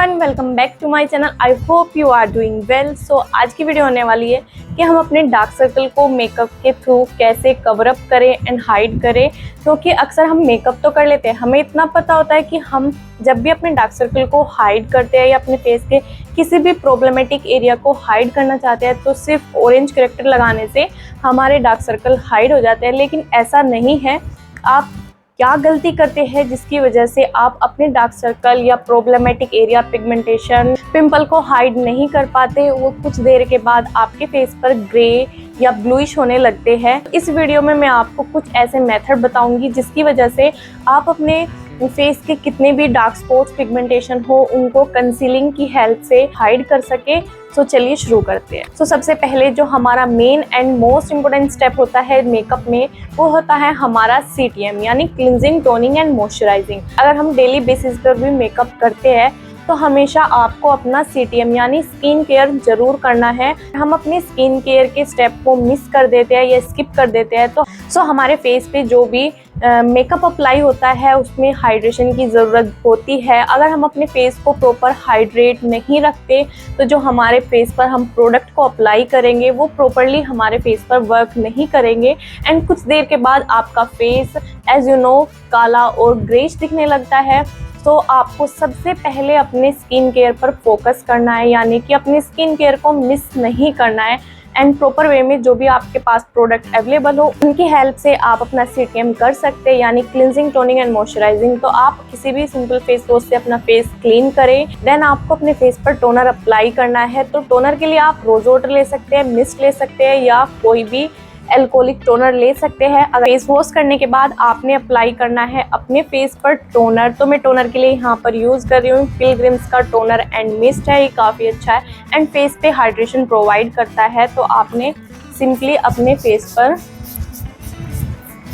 Everyone, welcome back to my channel. I hope you are doing well. So आज की video होने वाली है कि हम अपने डार्क सर्कल को मेकअप के थ्रू कैसे कवर अप करें एंड हाइड करें। क्योंकि अक्सर हम मेकअप तो कर लेते हैं, हमें इतना पता होता है कि हम जब भी अपने डार्क सर्कल को हाइड करते हैं या अपने फेस के किसी भी प्रॉब्लमेटिक एरिया को हाइड करना चाहते हैं तो सिर्फ ऑरेंज करेक्टर लगाने से हमारे डार्क सर्कल हाइड हो जाते हैं। लेकिन ऐसा नहीं है। आप क्या गलती करते हैं जिसकी वजह से आप अपने डार्क सर्कल या प्रॉब्लमेटिक एरिया, पिगमेंटेशन, पिंपल को हाइड नहीं कर पाते। वो कुछ देर के बाद आपके फेस पर ग्रे या ब्लूइश होने लगते हैं। इस वीडियो में मैं आपको कुछ ऐसे मेथड बताऊंगी जिसकी वजह से आप अपने फेस के कितने भी डार्क स्पॉट्स, पिगमेंटेशन हो उनको कंसीलिंग की हेल्प से हाइड कर सके। तो चलिए शुरू करते हैं। तो सबसे पहले जो हमारा main and most important step होता है मेकअप में, वो होता है हमारा CTM यानी क्लींजिंग, टोनिंग एंड मॉइस्चराइजिंग। अगर हम डेली बेसिस पर भी मेकअप करते हैं तो हमेशा आपको अपना CTM यानी स्किन केयर जरूर करना है। हम अपनी स्किन केयर के स्टेप को मिस कर देते हैं या स्किप कर देते हैं तो हमारे फेस पे जो भी मेकअप अप्लाई होता है उसमें हाइड्रेशन की ज़रूरत होती है। अगर हम अपने फेस को प्रॉपर हाइड्रेट नहीं रखते तो जो हमारे फेस पर हम प्रोडक्ट को अप्लाई करेंगे वो प्रॉपरली हमारे फेस पर वर्क नहीं करेंगे एंड कुछ देर के बाद आपका फेस एज यू नो काला और ग्रेइश दिखने लगता है। तो आपको सबसे पहले अपने स्किन केयर पर फोकस करना है, यानी कि अपनी स्किन केयर को मिस नहीं करना है एंड प्रॉपर वे में जो भी आपके पास प्रोडक्ट अवेलेबल हो उनकी हेल्प से आप अपना CTM कर सकते हैं यानी क्लींजिंग, टोनिंग एंड मॉइस्चराइजिंग। तो आप किसी भी सिंपल फेस वॉश से अपना फेस क्लीन करें। देन आपको अपने फेस पर टोनर अप्लाई करना है। तो टोनर के लिए आप रोज वाटर ले सकते हैं, मिस्ट ले सकते हैं या कोई भी एल्कोहलिक टोनर ले सकते हैं। अगर फेस वॉश करने के बाद आपने अप्लाई करना है अपने फेस पर टोनर, तो मैं टोनर के लिए यहाँ पर यूज़ कर रही हूँ पिलग्रिम्स का टोनर एंड मिस्ट है। ये काफ़ी अच्छा है एंड फेस पे हाइड्रेशन प्रोवाइड करता है। तो आपने सिंपली अपने फेस पर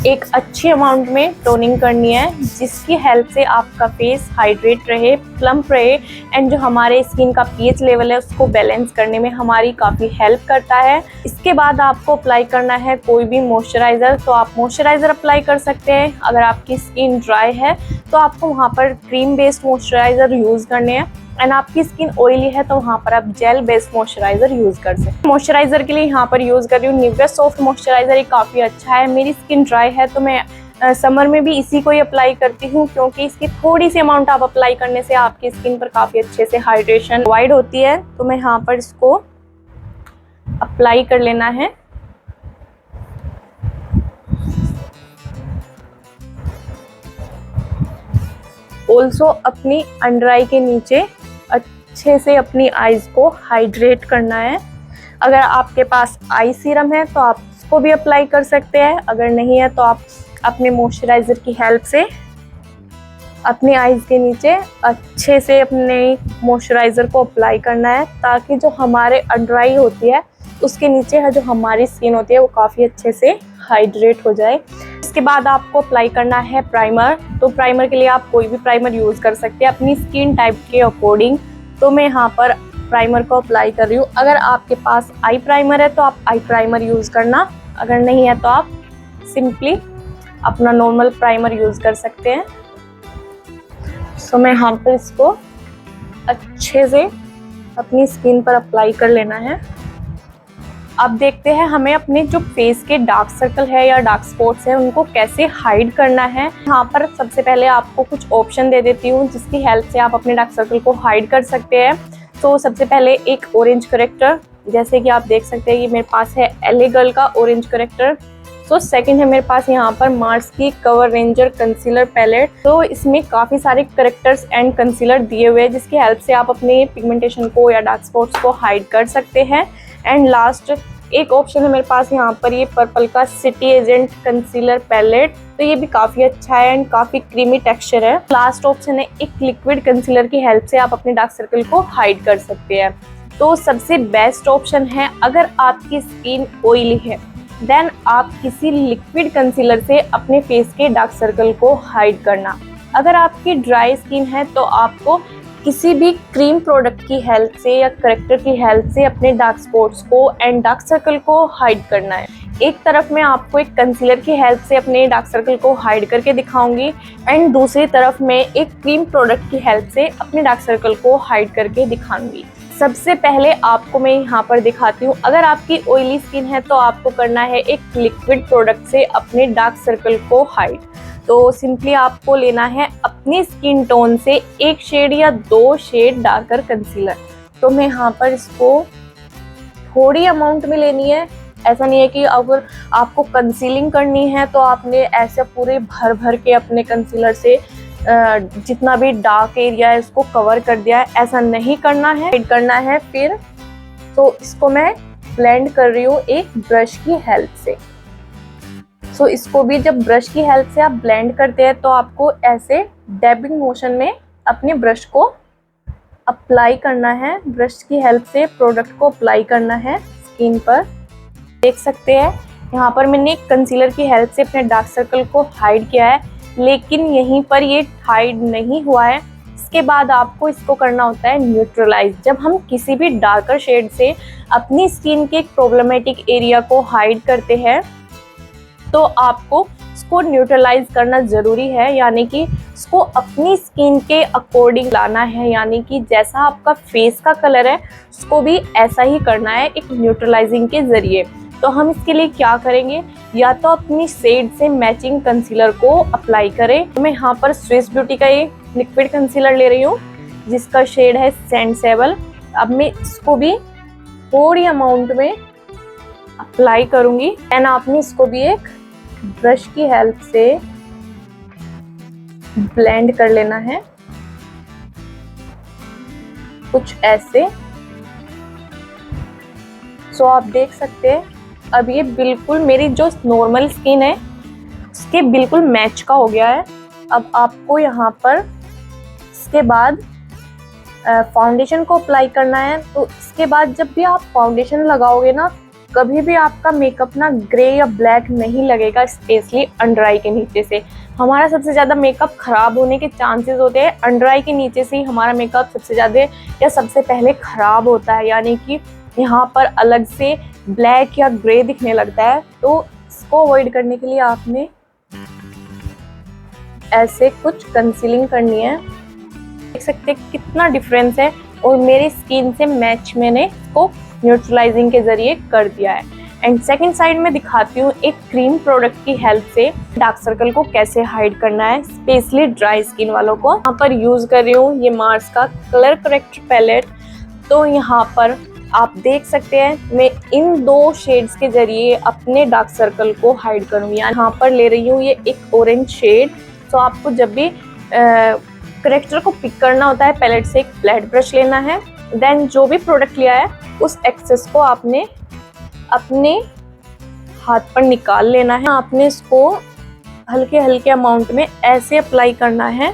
एक अच्छी अमाउंट में टोनिंग करनी है जिसकी हेल्प से आपका फेस हाइड्रेट रहे, प्लम्प रहे एंड जो हमारे स्किन का pH लेवल है उसको बैलेंस करने में हमारी काफ़ी हेल्प करता है। इसके बाद आपको अप्लाई करना है कोई भी मॉइस्चराइज़र। तो आप मॉइस्चराइज़र अप्लाई कर सकते हैं। अगर आपकी स्किन ड्राई है तो आपको वहाँ पर क्रीम बेस्ड मॉइस्चराइज़र यूज़ करने हैं एंड आपकी स्किन ऑयली है तो वहाँ पर आप जेल बेस्ड मॉइस्चराइज़र यूज़ कर सकते हैं। मॉइस्चराइज़र के लिए यहाँ पर यूज़ कर रही हूँ निविया सॉफ्ट मॉइस्चराइज़र। ये काफ़ी अच्छा है। मेरी स्किन ड्राई है तो मैं समर में भी इसी को ही अप्लाई करती हूँ क्योंकि इसकी थोड़ी सी अमाउंट आप अप्लाई करने से आपकी स्किन पर काफ़ी अच्छे से हाइड्रेशन प्रोवाइड होती है। तो मैं यहाँ पर इसको अप्लाई कर लेना है। ऑल्सो अपनी अंडर आई के नीचे अच्छे से अपनी आईज को हाइड्रेट करना है। अगर आपके पास आई सीरम है तो आप उसको भी अप्लाई कर सकते हैं। अगर नहीं है तो आप अपने मॉइस्चराइज़र की हेल्प से अपनी आईज के नीचे अच्छे से अपने मॉइस्चराइज़र को अप्लाई करना है ताकि जो हमारे अंडर आई होती है उसके नीचे जो हमारी स्किन होती है वो काफ़ी अच्छे से हाइड्रेट हो जाए। इसके बाद आपको अप्लाई करना है प्राइमर। तो प्राइमर के लिए आप कोई भी प्राइमर यूज़ कर सकते हैं अपनी स्किन टाइप के अकॉर्डिंग। तो मैं यहाँ पर प्राइमर को अप्लाई कर रही हूँ। अगर आपके पास आई प्राइमर है तो आप आई प्राइमर यूज़ करना, अगर नहीं है तो आप सिंपली अपना नॉर्मल प्राइमर यूज़ कर सकते हैं। तो मैं यहाँ पर इसको अच्छे से अपनी स्किन पर अप्लाई कर लेना है। अब देखते हैं हमें अपने जो फेस के डार्क सर्कल है या डार्क स्पॉट्स है उनको कैसे हाइड करना है। यहाँ पर सबसे पहले आपको कुछ ऑप्शन दे देती हूँ जिसकी हेल्प से आप अपने डार्क सर्कल को हाइड कर सकते हैं। तो सबसे पहले एक ऑरेंज करेक्टर, जैसे कि आप देख सकते हैं ये मेरे पास है LA गर्ल का ऑरेंज करेक्टर। तो सेकंड है मेरे पास यहाँ पर मार्स की कवर रेंजर कंसीलर पैलेट। तो इसमें काफ़ी सारे करेक्टर्स एंड कंसीलर दिए हुए हैं जिसकी हेल्प से आप अपने पिगमेंटेशन को या डार्क स्पॉट्स को हाइड कर सकते हैं। एंड लास्ट एक ऑप्शन है मेरे पास यहाँ पर ये पर्पल का सिटी एजेंट कंसीलर पैलेट। तो ये भी काफ़ी अच्छा है एंड काफ़ी क्रीमी टेक्सचर है। लास्ट ऑप्शन है एक लिक्विड कंसीलर की हेल्प से आप अपने डार्क सर्कल को हाइड कर सकते हैं। तो सबसे बेस्ट ऑप्शन है अगर आपकी स्किन ऑयली है देन आप किसी लिक्विड कंसीलर से अपने फेस के डार्क सर्कल को हाइड करना। अगर आपकी ड्राई स्किन है तो आपको किसी भी क्रीम प्रोडक्ट की हेल्प से या करेक्टर की हेल्प से अपने डार्क स्पॉट्स को एंड डार्क सर्कल को हाइड करना है। एक तरफ मैं आपको एक कंसीलर की हेल्प से अपने डार्क सर्कल को हाइड करके दिखाऊंगी एंड दूसरी तरफ मैं एक क्रीम प्रोडक्ट की हेल्प से अपने डार्क सर्कल को हाइड करके दिखाऊंगी। सबसे पहले आपको मैं यहाँ पर दिखाती हूँ, अगर आपकी ऑयली स्किन है तो आपको करना है एक लिक्विड प्रोडक्ट से अपने डार्क सर्कल को हाइड। तो सिंपली आपको लेना है अपनी स्किन टोन से एक शेड या 2 शेड डार्कर कंसीलर। तो मैं यहाँ पर इसको थोड़ी अमाउंट में लेनी है। ऐसा नहीं है कि अगर आपको कंसीलिंग करनी है तो आपने ऐसे पूरे भर भर के अपने कंसीलर से जितना भी डार्क एरिया है उसको कवर कर दिया है, ऐसा नहीं करना है। करना है फिर तो इसको मैं ब्लेंड कर रही हूँ एक ब्रश की हेल्प से। सो इसको भी जब ब्रश की हेल्प से आप ब्लेंड करते हैं तो आपको ऐसे डैबिंग मोशन में अपने ब्रश को अप्लाई करना है। ब्रश की हेल्प से प्रोडक्ट को अप्लाई करना है स्किन पर। देख सकते हैं यहाँ पर मैंने कंसीलर की हेल्प से अपने डार्क सर्कल को हाइड किया है, लेकिन यहीं पर ये हाइड नहीं हुआ है। इसके बाद आपको इसको करना होता है न्यूट्रलाइज। जब हम किसी भी डार्कर शेड से अपनी स्किन के एक प्रॉब्लमेटिक एरिया को हाइड करते हैं तो आपको इसको न्यूट्रलाइज करना ज़रूरी है, यानी कि इसको अपनी स्किन के अकॉर्डिंग लाना है, यानी कि जैसा आपका फेस का कलर है उसको भी ऐसा ही करना है एक न्यूट्रलाइजिंग के ज़रिए। तो हम इसके लिए क्या करेंगे, या तो अपनी शेड से मैचिंग कंसीलर को अप्लाई करें। तो मैं यहाँ पर स्विस ब्यूटी का ये लिक्विड कंसीलर ले रही हूँ जिसका शेड है सेंसेबल। अब मैं इसको भी थोड़ी अमाउंट में अप्लाई करूँगी एंड आपने इसको भी एक ब्रश की हेल्प से ब्लेंड कर लेना है कुछ ऐसे। सो आप देख सकते हैं अब ये बिल्कुल मेरी जो नॉर्मल स्किन है उसके बिल्कुल मैच का हो गया है। अब आपको यहाँ पर इसके बाद फाउंडेशन को अप्लाई करना है। तो इसके बाद जब भी आप फाउंडेशन लगाओगे ना, कभी भी आपका मेकअप ना ग्रे या ब्लैक नहीं लगेगा, स्पेशली अंडर आई के नीचे से। हमारा सबसे ज़्यादा मेकअप ख़राब होने के चांसेस होते हैं अंडर आई के नीचे से ही हमारा मेकअप सबसे ज़्यादा या सबसे पहले ख़राब होता है, यानी कि यहाँ पर अलग से ब्लैक या ग्रे दिखने लगता है। तो इसको अवॉइड करने के लिए आपने ऐसे कुछ कंसीलिंग करनी है। देख सकते हैं कितना डिफरेंस है और मेरी स्किन से मैच मैंने इसको न्यूट्रलाइजिंग के जरिए कर दिया है। एंड सेकंड साइड में दिखाती हूँ एक क्रीम प्रोडक्ट की हेल्प से डार्क सर्कल को कैसे हाइड करना है, स्पेशली ड्राई स्किन वालों को। यहाँ पर यूज कर रही हूँ ये मार्स का कलर करेक्टर पैलेट। तो यहाँ पर आप देख सकते हैं मैं इन 2 शेड्स के जरिए अपने डार्क सर्कल को हाइड करूँगी। यहाँ पर ले रही हूँ ये एक ऑरेंज शेड। तो आपको जब भी करेक्टर को पिक करना होता है पैलेट से एक फ्लैट ब्रश लेना है, देन जो भी प्रोडक्ट लिया है उस एक्सेस को आपने अपने हाथ पर निकाल लेना है। आपने इसको हल्के हल्के अमाउंट में ऐसे अप्लाई करना है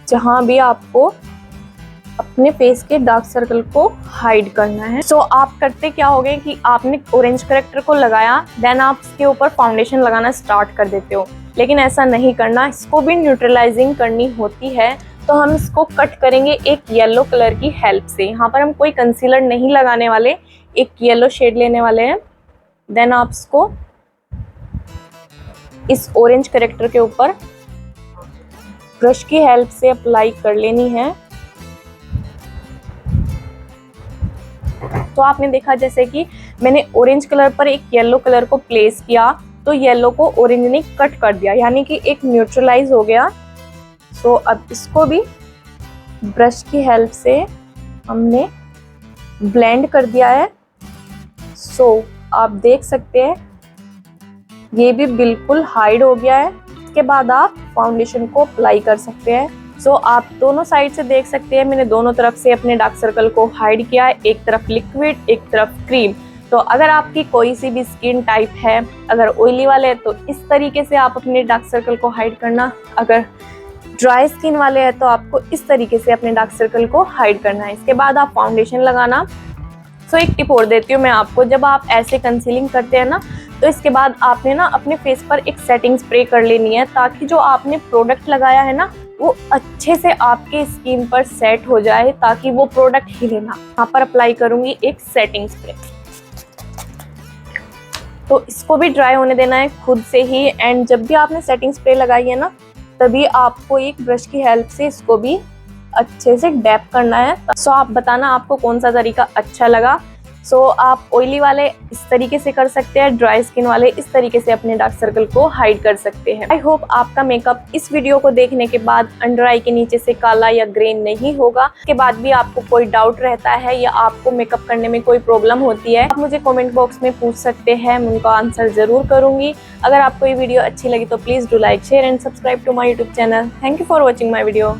जहां भी आपको अपने फेस के डार्क सर्कल को हाइड करना है। सो आप करते क्या होगे कि आपने ऑरेंज करेक्टर को लगाया, देन आप इसके ऊपर फाउंडेशन लगाना स्टार्ट कर देते हो, लेकिन ऐसा नहीं करना, इसको भी न्यूट्रलाइजिंग करनी होती है। तो हम इसको कट करेंगे एक येलो कलर की हेल्प से। यहाँ पर हम कोई कंसीलर नहीं लगाने वाले, एक येलो शेड लेने वाले हैं। देन आप इसको इस ऑरेंज करेक्टर के ऊपर ब्रश की हेल्प से अप्लाई कर लेनी है। तो आपने देखा जैसे कि मैंने ऑरेंज कलर पर एक येलो कलर को प्लेस किया तो येलो को ऑरेंज ने कट कर दिया, यानी कि एक न्यूट्रलाइज हो गया। सो अब इसको भी ब्रश की हेल्प से हमने ब्लेंड कर दिया है। सो आप देख सकते हैं ये भी बिल्कुल हाइड हो गया है। इसके बाद आप फाउंडेशन को अप्लाई कर सकते हैं। सो आप दोनों साइड से देख सकते हैं मैंने दोनों तरफ से अपने डार्क सर्कल को हाइड किया है, एक तरफ लिक्विड एक तरफ क्रीम। तो अगर आपकी कोई सी भी स्किन टाइप है, अगर ऑयली वाले हैं तो इस तरीके से आप अपने डार्क सर्कल को हाइड करना, अगर ड्राई स्किन वाले हैं तो आपको इस तरीके से अपने डार्क सर्कल को हाइड करना है। इसके बाद आप फाउंडेशन लगाना। सो एक टिप और देती हूँ मैं आपको, जब आप ऐसे कंसीलिंग करते हैं ना तो इसके बाद आपने ना अपने फेस पर एक सेटिंग स्प्रे कर लेनी है, ताकि जो आपने प्रोडक्ट लगाया है ना वो अच्छे से आपके स्किन पर सेट हो जाए, ताकि वो प्रोडक्ट हिले ना। यहाँ पर अप्लाई करूंगी एक सेटिंग स्प्रे। तो इसको भी ड्राई होने देना है खुद से ही। एंड जब भी आपने सेटिंग स्प्रे लगाई है ना, तभी आपको एक ब्रश की हेल्प से इसको भी अच्छे से डैप करना है। सो आप बताना आपको कौन सा तरीका अच्छा लगा। सो आप ऑयली वाले इस तरीके से कर सकते हैं, ड्राई स्किन वाले इस तरीके से अपने डार्क सर्कल को हाइड कर सकते हैं। आई होप आपका मेकअप इस वीडियो को देखने के बाद अंडर आई के नीचे से काला या ग्रे नहीं होगा। इसके बाद भी आपको कोई डाउट रहता है या आपको मेकअप करने में कोई प्रॉब्लम होती है, आप मुझे कॉमेंट बॉक्स में पूछ सकते हैं, मैं उनका आंसर जरूर करूंगी। अगर आपको ये वीडियो अच्छी लगी तो please do like, share and subscribe to my YouTube channel. Thank you for watching my video.